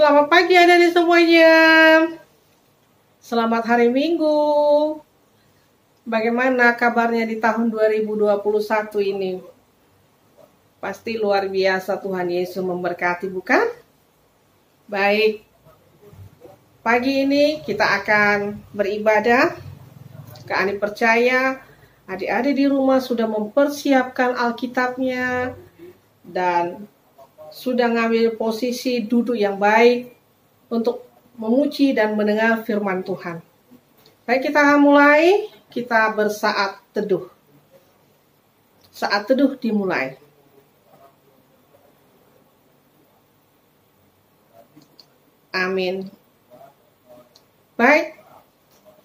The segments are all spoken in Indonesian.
Selamat pagi adik-adik semuanya. Selamat hari Minggu. Bagaimana kabarnya di tahun 2021 ini? Pasti luar biasa, Tuhan Yesus memberkati, bukan? Baik. Pagi ini kita akan beribadah. Kak Ani percaya adik-adik di rumah sudah mempersiapkan Alkitabnya dan sudah ngambil posisi duduk yang baik untuk memuji dan mendengar firman Tuhan. Baik, kita akan mulai. Kita bersaat teduh. Saat teduh dimulai. Amin. Baik,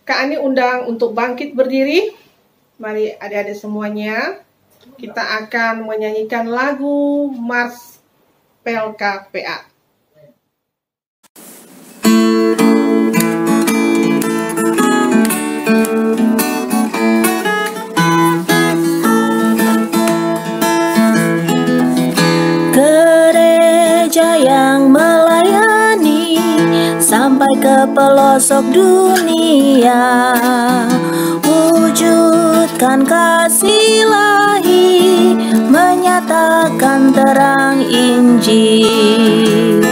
Kak Ani undang untuk bangkit berdiri. Mari adik-adik semuanya, kita akan menyanyikan lagu Mars PLKPA. Gereja yang melayani sampai ke pelosok dunia, wujudkan kasih ilahi, menyatakan terang Injil.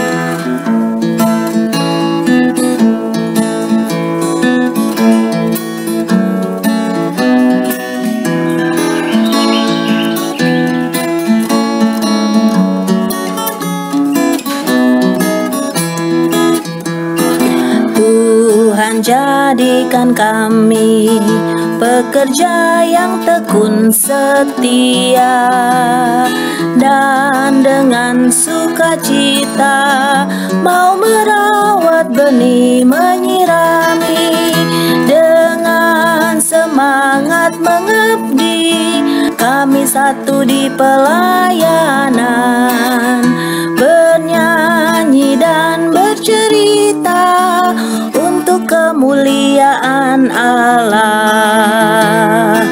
Tuhan jadikan kami pekerja yang tekun setia, dan dengan sukacita mau merawat benih, menyirami, dengan semangat mengabdi. Kami satu di pelayanan, bernyanyi dan bercerita untuk kemuliaan Allah.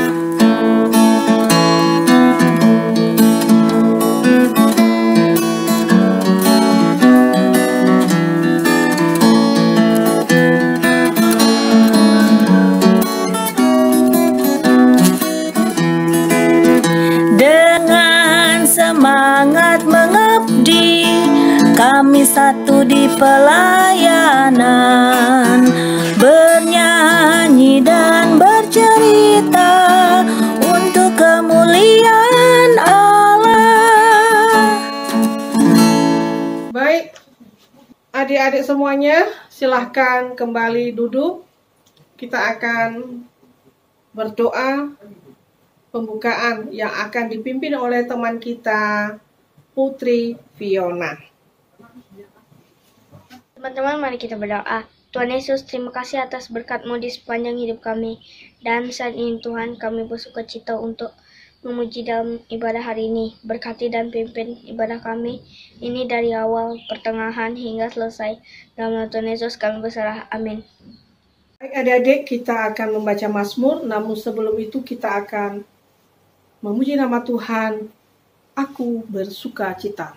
Dengan semangat mengabdi, kami satu di pelayanan, bernyanyi dan bercerita untuk kemuliaan Allah. Baik, adik-adik semuanya, silahkan kembali duduk. Kita akan berdoa pembukaan yang akan dipimpin oleh teman kita, Putri Fiona. Teman-teman, mari kita berdoa. Tuhan Yesus, terima kasih atas berkat-Mu di sepanjang hidup kami. Dan saat ini Tuhan, kami bersukacita untuk memuji dalam ibadah hari ini. Berkati dan pimpin ibadah kami ini dari awal, pertengahan, hingga selesai. Dalam nama Tuhan Yesus kami berserah. Amin. Baik adik-adik, kita akan membaca Mazmur, namun sebelum itu kita akan memuji nama Tuhan. Aku bersukacita.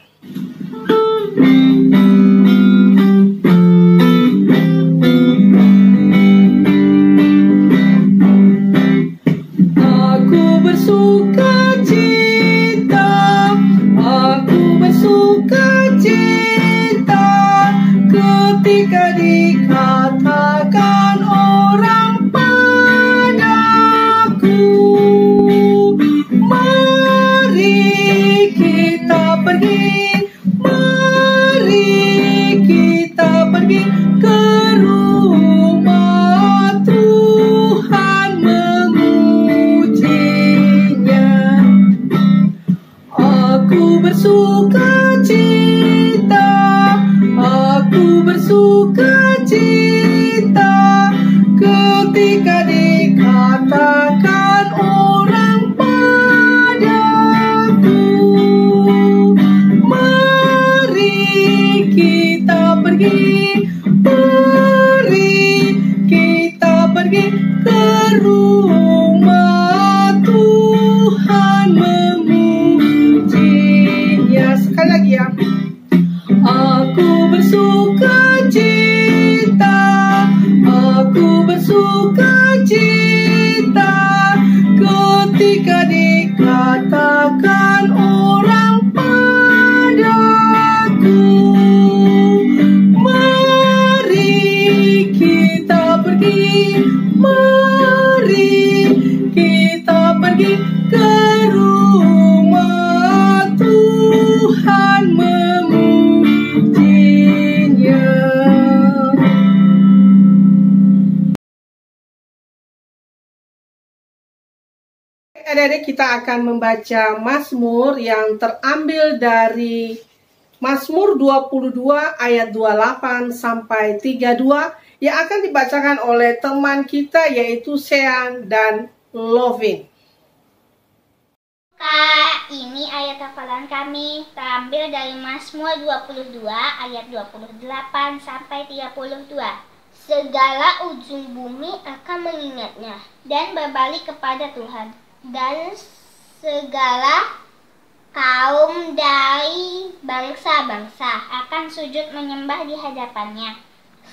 Aku bersukacita, aku bersukacita ketika dikatakan orang padaku, mari kita pergi, mari kita pergi ke rumah Tuhan memujinya. Aku bersukacita, aku bersukacita ketika dikatakan orang padaku, mari kita pergi, mari kita pergi ke rumah Tuhan memujinya. Sekali lagi ya. Aku bersuka ketika dikatakan orang padaku, mari kita pergi, mari kita pergi ke rumah Tuhan memujinya. Adik-adik, kita akan membaca Mazmur yang terambil dari Mazmur 22 ayat 28 sampai 32 yang akan dibacakan oleh teman kita yaitu Sean dan Lovin. Kak, ini ayat hafalan kami terambil dari Mazmur 22 ayat 28 sampai 32. Segala ujung bumi akan mengingatnya dan berbalik kepada Tuhan, dan segala kaum dari bangsa-bangsa akan sujud menyembah di hadapannya.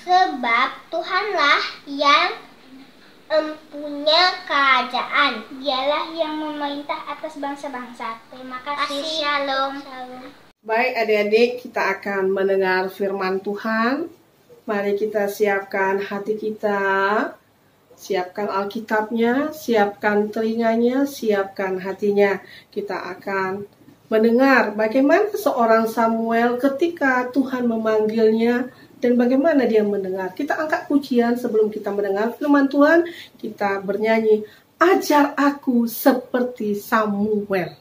Sebab Tuhanlah yang empunya kerajaan, dialah yang memerintah atas bangsa-bangsa. Terima kasih. Shalom. Baik adik-adik, kita akan mendengar firman Tuhan. Mari kita siapkan hati kita, siapkan Alkitabnya, siapkan telinganya, siapkan hatinya. Kita akan mendengar bagaimana seorang Samuel ketika Tuhan memanggilnya dan bagaimana dia mendengar. Kita angkat pujian sebelum kita mendengar firman Tuhan. Kita bernyanyi, ajar aku seperti Samuel.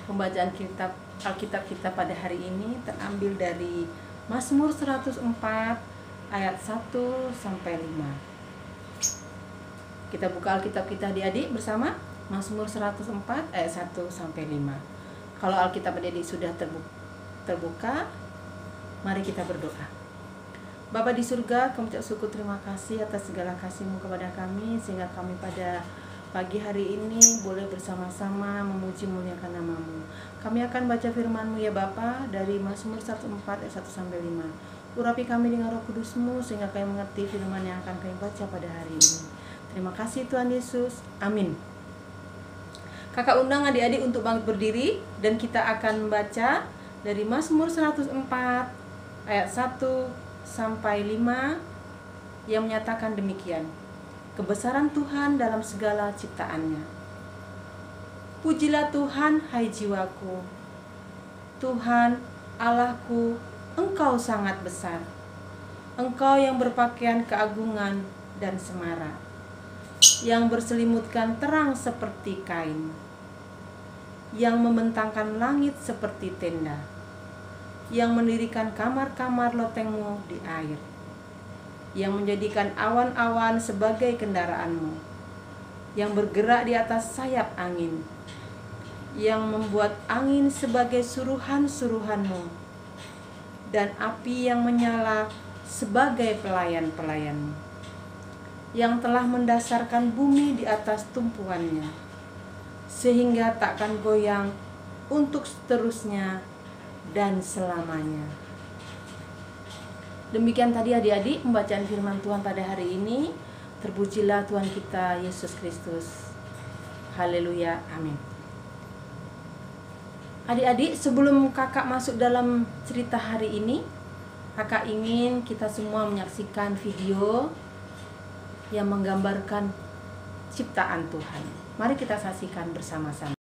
Pembacaan Alkitab kita pada hari ini terambil dari Mazmur 104 ayat 1 sampai 5. Kita buka Alkitab kita adik-adik bersama. Mazmur 104 ayat 1 sampai 5. Kalau Alkitab adik-adik sudah terbuka, mari kita berdoa. Bapa di surga, kami ucap syukur terima kasih atas segala kasih-Mu kepada kami, sehingga kami pada pagi hari ini boleh bersama-sama memuji muliakan nama-Mu. Kami akan baca firman-Mu ya Bapa dari Mazmur 104 ayat 1 sampai 5. Urapi kami dengan Roh Kudus-Mu sehingga kami mengerti firman yang akan kami baca pada hari ini. Terima kasih Tuhan Yesus. Amin. Kakak undang adik-adik untuk bangkit berdiri dan kita akan membaca dari Mazmur 104 ayat 1 sampai 5 yang menyatakan demikian. Kebesaran Tuhan dalam segala ciptaannya. Pujilah Tuhan, hai jiwaku. Tuhan, Allahku, Engkau sangat besar. Engkau yang berpakaian keagungan dan semara, yang berselimutkan terang seperti kain, yang membentangkan langit seperti tenda, yang mendirikan kamar-kamar loteng-Mu di air, yang menjadikan awan-awan sebagai kendaraanmu, yang bergerak di atas sayap angin, yang membuat angin sebagai suruhan-suruhanmu, dan api yang menyala sebagai pelayan-pelayanmu, yang telah mendasarkan bumi di atas tumpuannya, sehingga takkan goyang untuk seterusnya dan selamanya. Demikian tadi adik-adik pembacaan firman Tuhan pada hari ini. Terpujilah Tuhan kita Yesus Kristus. Haleluya, amin. Adik-adik, sebelum kakak masuk dalam cerita hari ini, kakak ingin kita semua menyaksikan video yang menggambarkan ciptaan Tuhan. Mari kita saksikan bersama-sama.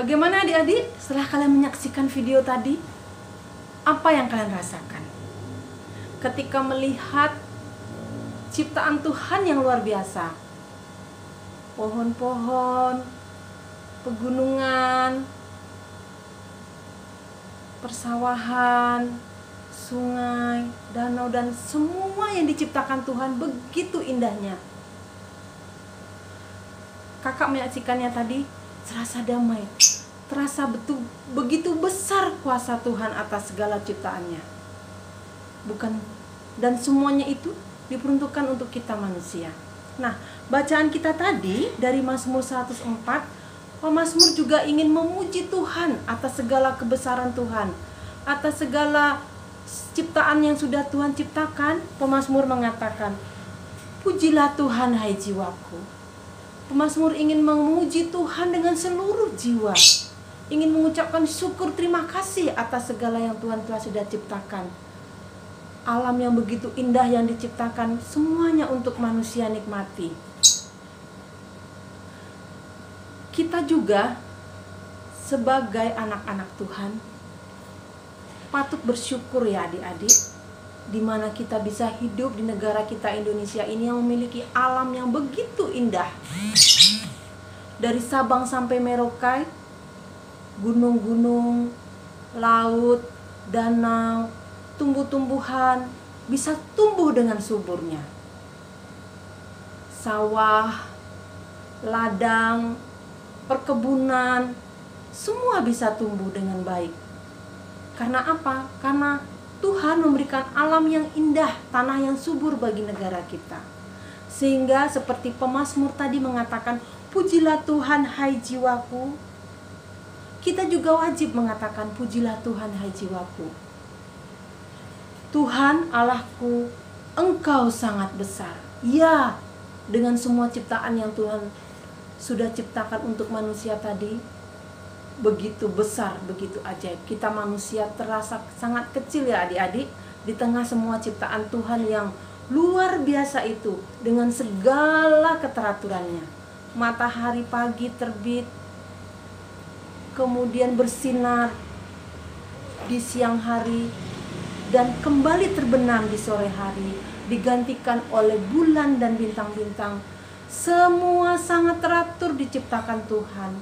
Bagaimana adik-adik setelah kalian menyaksikan video tadi? Apa yang kalian rasakan ketika melihat ciptaan Tuhan yang luar biasa? Pohon-pohon, pegunungan, persawahan, sungai, danau, dan semua yang diciptakan Tuhan begitu indahnya. Kakak menyaksikannya tadi, terasa damai, terasa begitu besar kuasa Tuhan atas segala ciptaannya. Dan semuanya itu diperuntukkan untuk kita manusia. Nah, bacaan kita tadi dari Mazmur 104, pemazmur juga ingin memuji Tuhan atas segala kebesaran Tuhan, atas segala ciptaan yang sudah Tuhan ciptakan. Pemazmur mengatakan, pujilah Tuhan hai jiwaku. Pemazmur ingin memuji Tuhan dengan seluruh jiwa, ingin mengucapkan syukur terima kasih atas segala yang Tuhan telah sudah ciptakan. Alam yang begitu indah yang diciptakan, semuanya untuk manusia nikmati. Kita juga sebagai anak-anak Tuhan patut bersyukur ya adik-adik, di mana kita bisa hidup di negara kita Indonesia ini yang memiliki alam yang begitu indah. Dari Sabang sampai Merauke, gunung-gunung, laut, danau, tumbuh-tumbuhan bisa tumbuh dengan suburnya. Sawah, ladang, perkebunan, semua bisa tumbuh dengan baik. Karena apa? Karena Tuhan memberikan alam yang indah, tanah yang subur bagi negara kita. Sehingga seperti pemazmur tadi mengatakan, pujilah Tuhan hai jiwaku. Kita juga wajib mengatakan, pujilah Tuhan hai jiwaku. Tuhan Allahku, Engkau sangat besar. Ya, dengan semua ciptaan yang Tuhan sudah ciptakan untuk manusia tadi, begitu besar, begitu ajaib. Kita manusia terasa sangat kecil ya adik-adik, di tengah semua ciptaan Tuhan yang luar biasa itu, dengan segala keteraturannya. Matahari pagi terbit, kemudian bersinar di siang hari, dan kembali terbenam di sore hari, digantikan oleh bulan dan bintang-bintang. Semua sangat teratur diciptakan Tuhan.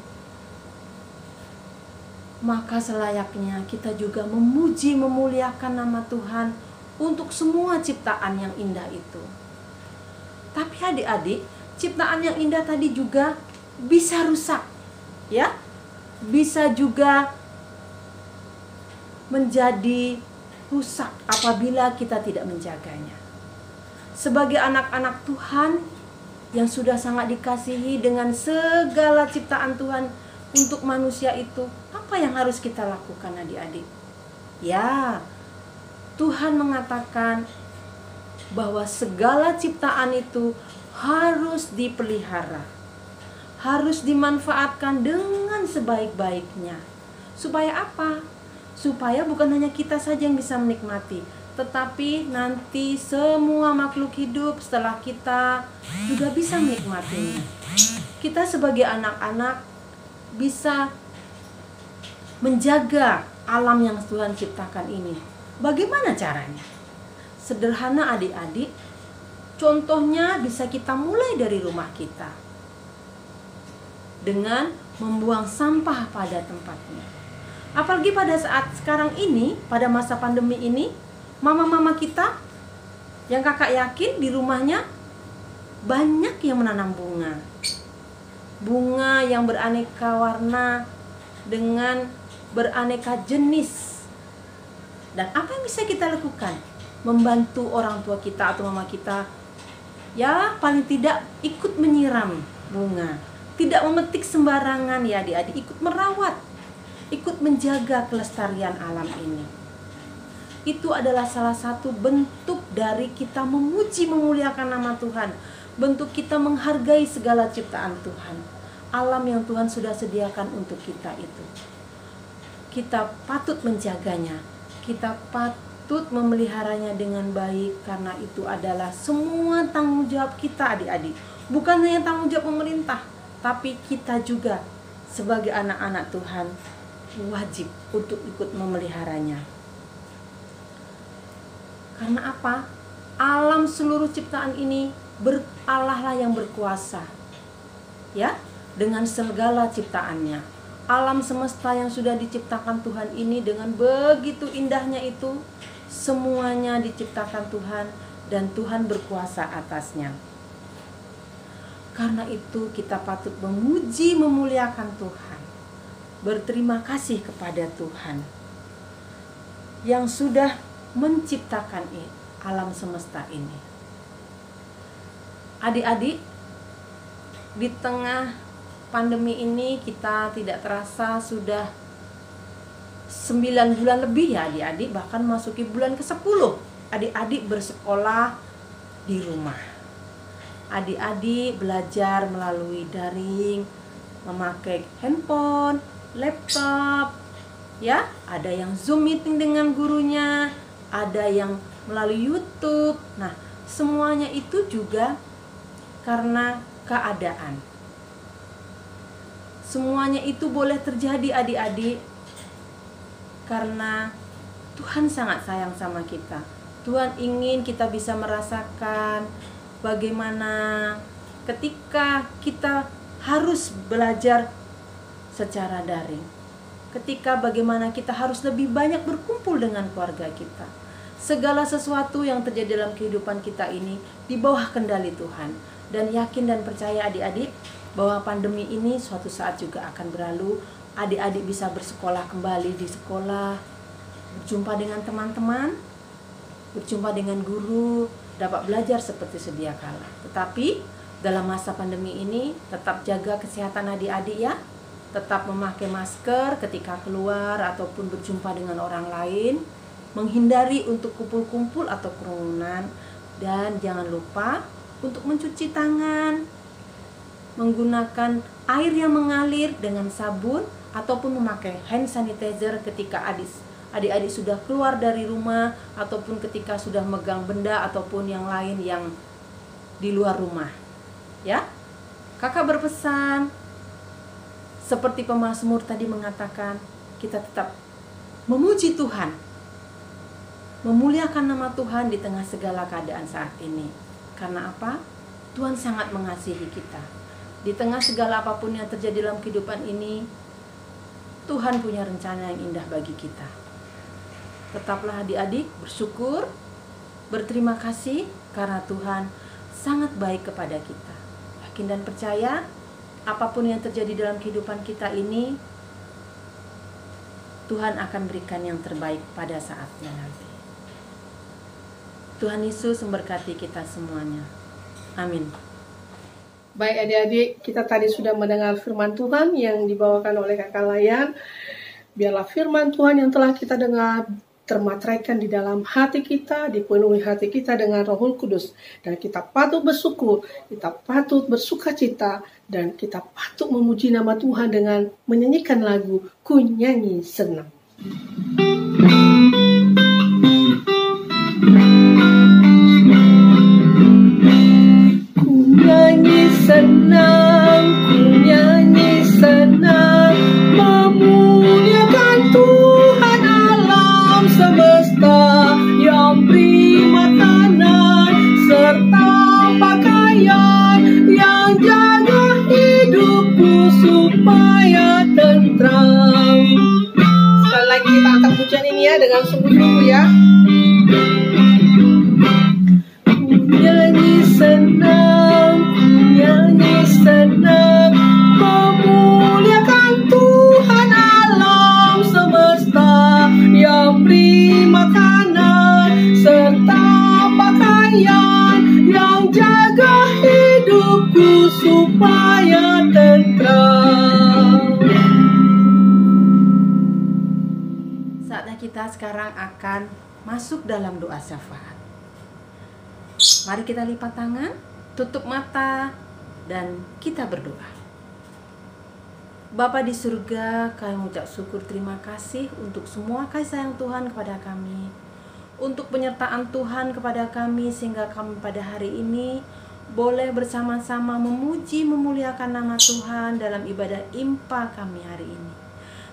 Maka selayaknya kita juga memuji, memuliakan nama Tuhan untuk semua ciptaan yang indah itu. Tapi adik-adik, ciptaan yang indah tadi juga bisa rusak, ya, bisa juga menjadi rusak apabila kita tidak menjaganya. Sebagai anak-anak Tuhan yang sudah sangat dikasihi dengan segala ciptaan Tuhan untuk manusia itu, apa yang harus kita lakukan adik-adik? Ya, Tuhan mengatakan bahwa segala ciptaan itu harus dipelihara, harus dimanfaatkan dengan sebaik-baiknya. Supaya apa? Supaya bukan hanya kita saja yang bisa menikmati, tetapi nanti semua makhluk hidup setelah kita juga bisa menikmatinya. Kita sebagai anak-anak bisa menjaga alam yang Tuhan ciptakan ini. Bagaimana caranya? Sederhana adik-adik. Contohnya bisa kita mulai dari rumah kita, dengan membuang sampah pada tempatnya. Apalagi pada saat sekarang ini, pada masa pandemi ini, mama-mama kita yang kakak yakin di rumahnya banyak yang menanam bunga. Bunga yang beraneka warna dengan beraneka jenis. Dan apa yang bisa kita lakukan? Membantu orang tua kita atau mama kita, ya paling tidak ikut menyiram bunga, tidak memetik sembarangan ya adik-adik, ikut merawat, ikut menjaga kelestarian alam ini. Itu adalah salah satu bentuk dari kita memuji, memuliakan nama Tuhan, bentuk kita menghargai segala ciptaan Tuhan, alam yang Tuhan sudah sediakan untuk kita itu. Kita patut menjaganya, kita patut memeliharanya dengan baik, karena itu adalah semua tanggung jawab kita adik-adik. Bukan hanya tanggung jawab pemerintah, tapi kita juga sebagai anak-anak Tuhan wajib untuk ikut memeliharanya. Karena apa? Alam seluruh ciptaan ini Allah lah yang berkuasa. Ya, dengan segala ciptaannya. Alam semesta yang sudah diciptakan Tuhan ini dengan begitu indahnya itu, semuanya diciptakan Tuhan dan Tuhan berkuasa atasnya. Karena itu kita patut memuji, memuliakan Tuhan, berterima kasih kepada Tuhan yang sudah menciptakan alam semesta ini. Adik-adik, di tengah pandemi ini kita tidak terasa sudah 9 bulan lebih ya adik-adik, bahkan masuki bulan ke-10 adik-adik bersekolah di rumah. Adik-adik belajar melalui daring, memakai handphone, laptop, ya, ada yang Zoom meeting dengan gurunya, ada yang melalui YouTube. Nah, semuanya itu juga karena keadaan. Semuanya itu boleh terjadi adik-adik karena Tuhan sangat sayang sama kita. Tuhan ingin kita bisa merasakan bagaimana ketika kita harus belajar secara daring. Ketika bagaimana kita harus lebih banyak berkumpul dengan keluarga kita. Segala sesuatu yang terjadi dalam kehidupan kita ini di bawah kendali Tuhan. Dan yakin dan percaya adik-adik bahwa pandemi ini suatu saat juga akan berlalu. Adik-adik bisa bersekolah kembali di sekolah, berjumpa dengan teman-teman, berjumpa dengan guru, dapat belajar seperti sedia kala. Tetapi dalam masa pandemi ini tetap jaga kesehatan adik-adik ya. Tetap memakai masker ketika keluar ataupun berjumpa dengan orang lain, menghindari untuk kumpul-kumpul atau kerumunan, dan jangan lupa untuk mencuci tangan, menggunakan air yang mengalir dengan sabun ataupun memakai hand sanitizer ketika adik-adik sudah keluar dari rumah ataupun ketika sudah megang benda ataupun yang lain yang di luar rumah. Ya, kakak berpesan seperti pemazmur tadi mengatakan, kita tetap memuji Tuhan, memuliakan nama Tuhan di tengah segala keadaan saat ini. Karena apa? Tuhan sangat mengasihi kita. Di tengah segala apapun yang terjadi dalam kehidupan ini, Tuhan punya rencana yang indah bagi kita. Tetaplah adik-adik bersyukur, berterima kasih karena Tuhan sangat baik kepada kita. Yakin dan percaya, apapun yang terjadi dalam kehidupan kita ini, Tuhan akan berikan yang terbaik pada saatnya nanti. Tuhan Yesus memberkati kita semuanya. Amin. Baik adik-adik, kita tadi sudah mendengar firman Tuhan yang dibawakan oleh Kakak Layan. Biarlah firman Tuhan yang telah kita dengar termateraikan di dalam hati kita, dipenuhi hati kita dengan Roh Kudus. Dan kita patut bersyukur, kita patut bersukacita, dan kita patut memuji nama Tuhan dengan menyanyikan lagu Ku Nyanyi Senang. Senang, ku nyanyi senang, memuliakan Tuhan alam semesta yang beri makanan serta pakaian, yang jaga hidupku supaya tentram. Sekali lagi kita angkat pujian ini ya dengan sungguh-sungguh ya. Ku nyanyi senang, nyanyi senang, memuliakan Tuhan alam semesta yang beri makanan serta pakaian, yang jaga hidupku supaya tentram. Saatnya kita sekarang akan masuk dalam doa syafaat. Mari kita lipat tangan, tutup mata, dan kita berdoa. Bapa di surga, kami mengucap syukur terima kasih untuk semua kasih sayang Tuhan kepada kami, untuk penyertaan Tuhan kepada kami sehingga kami pada hari ini boleh bersama-sama memuji memuliakan nama Tuhan dalam ibadah impa kami hari ini.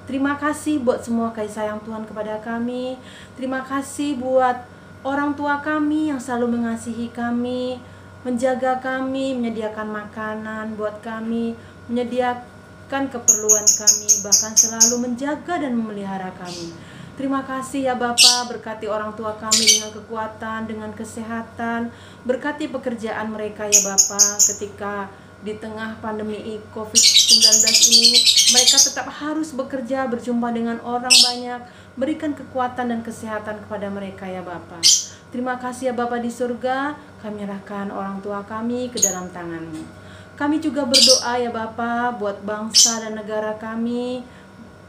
Terima kasih buat semua kasih sayang Tuhan kepada kami. Terima kasih buat orang tua kami yang selalu mengasihi kami, menjaga kami, menyediakan makanan buat kami, menyediakan keperluan kami, bahkan selalu menjaga dan memelihara kami. Terima kasih ya Bapa, berkati orang tua kami dengan kekuatan, dengan kesehatan, berkati pekerjaan mereka ya Bapa, ketika di tengah pandemi COVID-19 ini, mereka tetap harus bekerja, berjumpa dengan orang banyak, berikan kekuatan dan kesehatan kepada mereka ya Bapa. Terima kasih ya Bapa di surga, kami menyerahkan orang tua kami ke dalam tangan-Mu. Kami juga berdoa ya Bapa buat bangsa dan negara kami,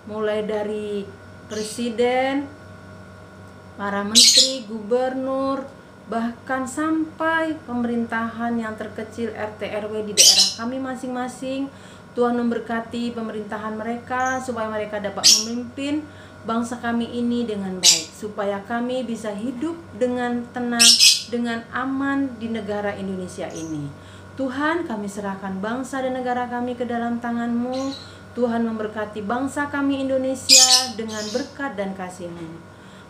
mulai dari presiden, para menteri, gubernur, bahkan sampai pemerintahan yang terkecil RT RW di daerah kami masing-masing. Tuhan memberkati pemerintahan mereka supaya mereka dapat memimpin bangsa kami ini dengan baik, supaya kami bisa hidup dengan tenang, dengan aman di negara Indonesia ini. Tuhan, kami serahkan bangsa dan negara kami ke dalam tangan-Mu. Tuhan memberkati bangsa kami Indonesia dengan berkat dan kasih-Mu.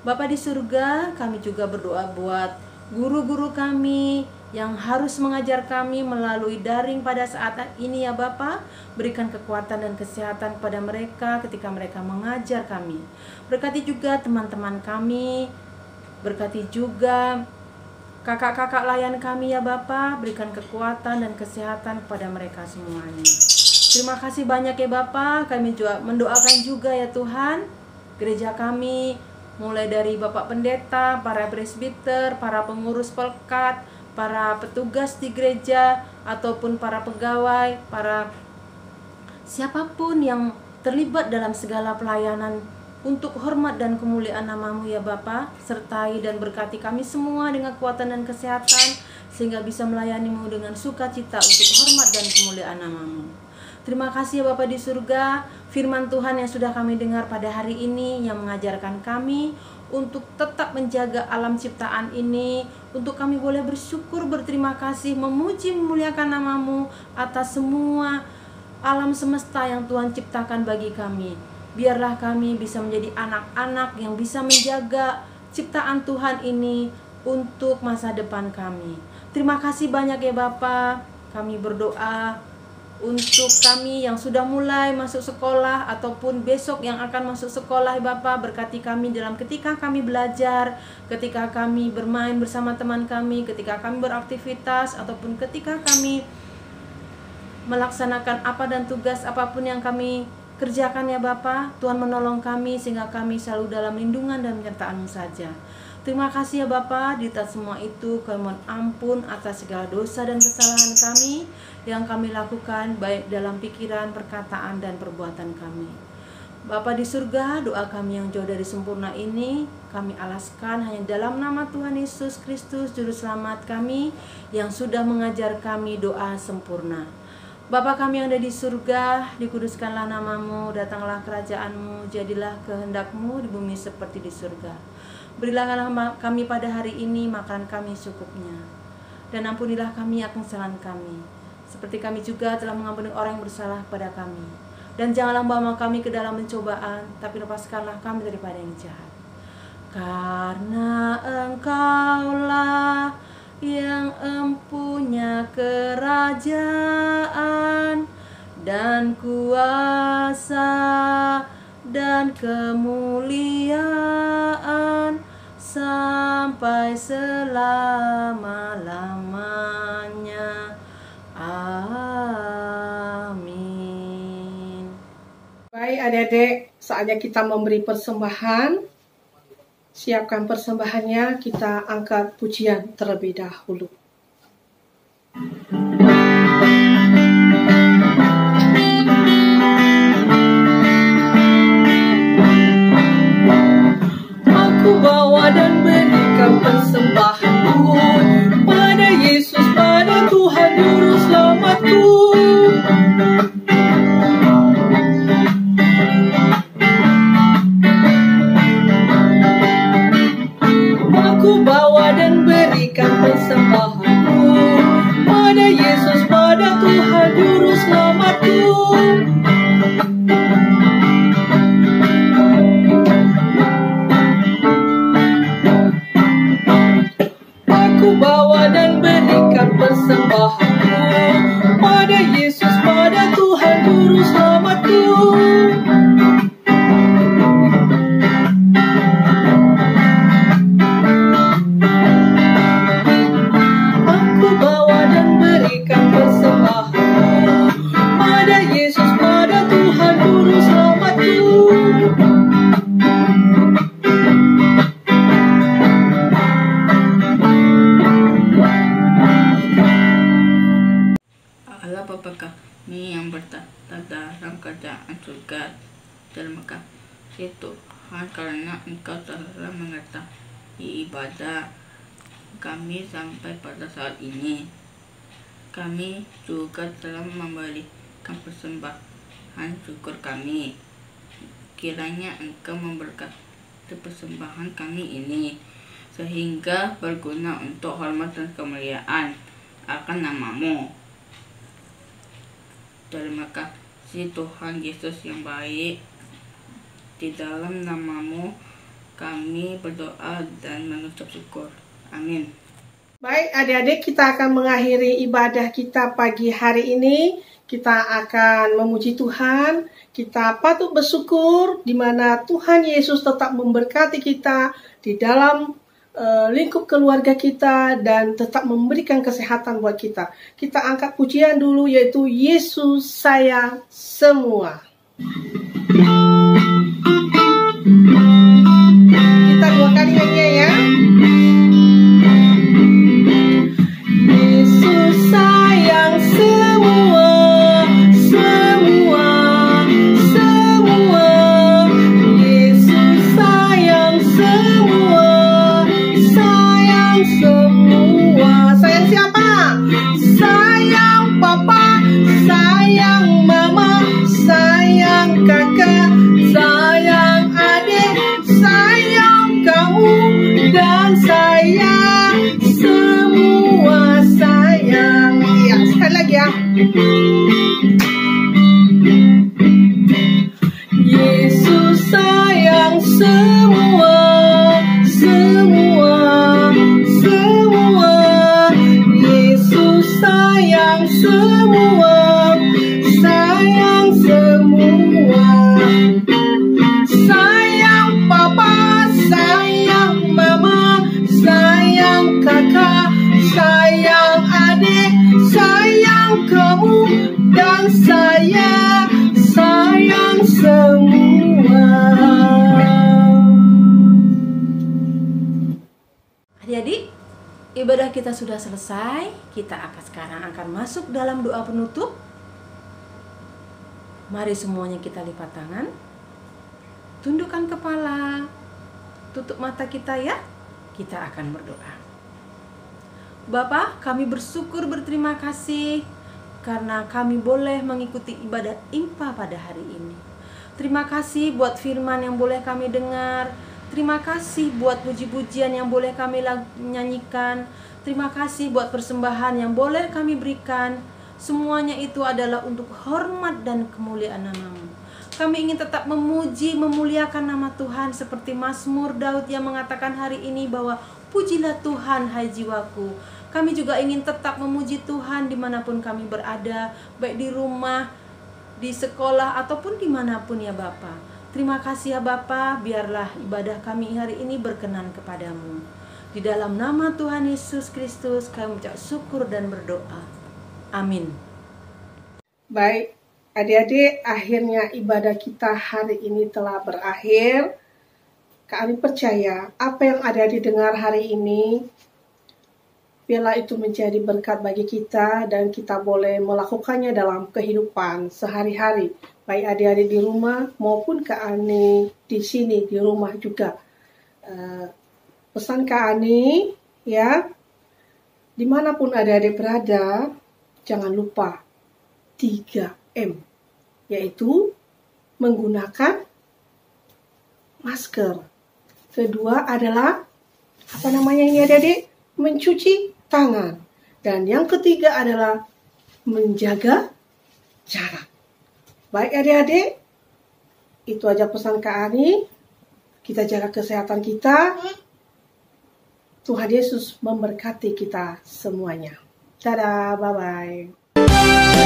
Bapa di surga, kami juga berdoa buat guru-guru kami yang harus mengajar kami melalui daring pada saat ini ya Bapa. Berikan kekuatan dan kesehatan kepada mereka ketika mereka mengajar kami. Berkati juga teman-teman kami, berkati juga kakak-kakak layan kami ya Bapa. Berikan kekuatan dan kesehatan kepada mereka semuanya. Terima kasih banyak ya Bapa. Kami juga mendoakan juga ya Tuhan, gereja kami, mulai dari Bapak Pendeta, para presbiter, para pengurus pelkat, para petugas di gereja, ataupun para pegawai, para siapapun yang terlibat dalam segala pelayanan, untuk hormat dan kemuliaan nama-Mu ya Bapa. Sertai dan berkati kami semua dengan kekuatan dan kesehatan, sehingga bisa melayani-Mu dengan sukacita untuk hormat dan kemuliaan nama-Mu. Terima kasih ya Bapa di surga, firman Tuhan yang sudah kami dengar pada hari ini yang mengajarkan kami untuk tetap menjaga alam ciptaan ini, untuk kami boleh bersyukur, berterima kasih, memuji, memuliakan nama-Mu atas semua alam semesta yang Tuhan ciptakan bagi kami. Biarlah kami bisa menjadi anak-anak yang bisa menjaga ciptaan Tuhan ini untuk masa depan kami. Terima kasih banyak ya Bapa. Kami berdoa untuk kami yang sudah mulai masuk sekolah ataupun besok yang akan masuk sekolah, Bapa, berkati kami dalam ketika kami belajar, ketika kami bermain bersama teman kami, ketika kami beraktivitas, ataupun ketika kami melaksanakan apa dan tugas apapun yang kami kerjakan ya Bapa. Tuhan menolong kami sehingga kami selalu dalam lindungan dan penyertaan-Mu saja. Terima kasih ya Bapa, di atas semua itu kami mohon ampun atas segala dosa dan kesalahan kami yang kami lakukan baik dalam pikiran, perkataan, dan perbuatan kami. Bapa di surga, doa kami yang jauh dari sempurna ini kami alaskan hanya dalam nama Tuhan Yesus Kristus, Juru Selamat kami yang sudah mengajar kami doa sempurna. Bapa kami yang ada di surga, dikuduskanlah nama-Mu, datanglah kerajaan-Mu, jadilah kehendak-Mu di bumi seperti di surga. Berilah kami pada hari ini makan kami secukupnya, dan ampunilah kami akan kesalahan kami, seperti kami juga telah mengampuni orang yang bersalah kepada kami. Dan janganlah membawa kami ke dalam pencobaan, tapi lepaskanlah kami daripada yang jahat. Karena Engkaulah yang empunya kerajaan dan kuasa dan kemuliaan sampai selama-lamanya. Amin. Baik adik-adik, saatnya kita memberi persembahan. Siapkan persembahannya, kita angkat pujian terlebih dahulu. Aku bawa dan berikan persembahanku pada Yesus, pada Tuhan Juru Selamatku. Aku bawa dan berikan persembahanku pada persembahanku, pada Yesus, pada Tuhan Juru Selamatku. Aku bawa dan berikan persembahanku, pada Yesus, pada Tuhan Juru Selamatku. Allah Bapa kami yang bertata dalam kerajaan surga, terima kasih Tuhan karena Engkau telah mengetahui ibadah kami sampai pada saat ini. Kami juga telah memberikan persembahan syukur kami. Kiranya Engkau memberkati persembahan kami ini, sehingga berguna untuk hormat dan kemuliaan akan nama-Mu. Terima kasih Tuhan Yesus yang baik. Di dalam nama-Mu kami berdoa dan mengucap syukur. Amin. Baik adik-adik, kita akan mengakhiri ibadah kita pagi hari ini. Kita akan memuji Tuhan. Kita patut bersyukur di mana Tuhan Yesus tetap memberkati kita di dalam lingkup keluarga kita dan tetap memberikan kesehatan buat kita. Kita angkat pujian dulu, yaitu Yesus sayang semua. Kita dua kali nyanyi ya. Yesus sayang semua, semua, semua. Yesus sayang semua, sayang semua. Sayang siapa? Sayang papa, sayang mama, sayang kakak, sayang adik, sayang kamu dan saya. Semua sayang. Ya, sekali lagi ya. Yesus sayang semua, semua, semua. Yesus sayang semua, sayang semua. Sayang papa, sayang mama, sayang kakak, sayang adik, sayang kamu dan saya, sayang semua. Adik-adik, ibadah kita sudah selesai. Kita sekarang akan masuk dalam doa penutup. Mari semuanya kita lipat tangan, tundukkan kepala, tutup mata kita ya. Kita akan berdoa. Bapa, kami bersyukur, berterima kasih karena kami boleh mengikuti ibadah IMPA pada hari ini. Terima kasih buat firman yang boleh kami dengar. Terima kasih buat puji-pujian yang boleh kami nyanyikan. Terima kasih buat persembahan yang boleh kami berikan. Semuanya itu adalah untuk hormat dan kemuliaan nama-Mu. Kami ingin tetap memuji, memuliakan nama Tuhan seperti Mazmur Daud yang mengatakan hari ini bahwa pujilah Tuhan hai jiwaku. Kami juga ingin tetap memuji Tuhan dimanapun kami berada, baik di rumah, di sekolah, ataupun dimanapun ya Bapa. Terima kasih ya Bapa, biarlah ibadah kami hari ini berkenan kepadamu. Di dalam nama Tuhan Yesus Kristus kami ucap syukur dan berdoa. Amin. Baik, adik-adik, akhirnya ibadah kita hari ini telah berakhir. Kami percaya apa yang adik-adik dengar hari ini, biarlah itu menjadi berkat bagi kita dan kita boleh melakukannya dalam kehidupan sehari-hari. Baik adik-adik di rumah maupun Kak Ani di sini di rumah juga. Pesan Kak Ani ya, dimanapun adik-adik berada, jangan lupa 3M, yaitu menggunakan masker. Kedua adalah apa namanya ini adik-adik? Mencuci tangan. Dan yang ketiga adalah menjaga jarak. Baik adik-adik, itu aja pesan Kak Ani. Kita jaga kesehatan kita. Tuhan Yesus memberkati kita semuanya. Dadah, bye-bye.